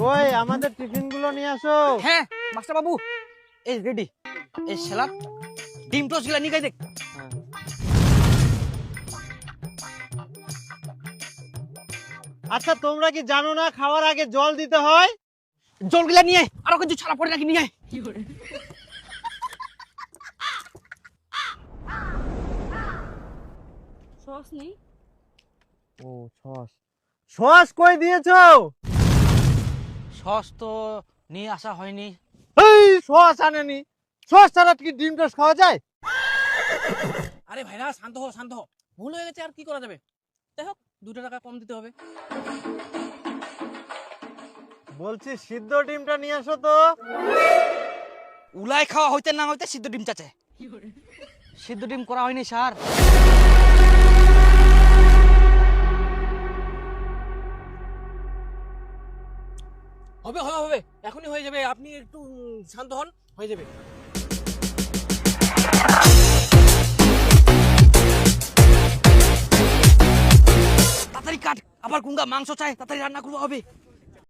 কই আমাদের টিফিন গুলো নিয়ে আসো। হ্যাঁ মাস্টার বাবু, এই রেডি। এই স্যালাড, ডিম টোস্ট গুলা নিয়ে দেখ। আচ্ছা তোমরা কি জানো না খাওয়ার আগে জল দিতে হয়? জল গুলা নিয়ে আরো কিছু ছাড়া পড়ে নাকি নিয়ে আয়। সস নেই? ও সস, সস কই দিয়েছো? সস তো নিয়ে আসা হয়নি। এই সস আনেনি, সস ছাড়া কি ডিম টোস্ট খাওয়া যায়? আরে ভাইরা শান্ত হও শান্ত হও, ভুল হয়ে গেছে আর কি করা যাবে। যাই হোক 2 টাকা কম দিতে হবে। বলছি সিদ্ধ ডিমটা নিয়ে আসো তো। উলাই খাওয়া হইতে না হইতে সিদ্ধ ডিম চাচে। সিদ্ধ ডিম করা হয়নি স্যার। হবে হবে হবে, এখনই হয়ে যাবে। আপনি একটু শান্ত হন, হয়ে যাবে। তাড়াতাড়ি কাট, আবার গুঙ্গা মাংস চাই, তাড়াতাড়ি রান্না করবো হবে।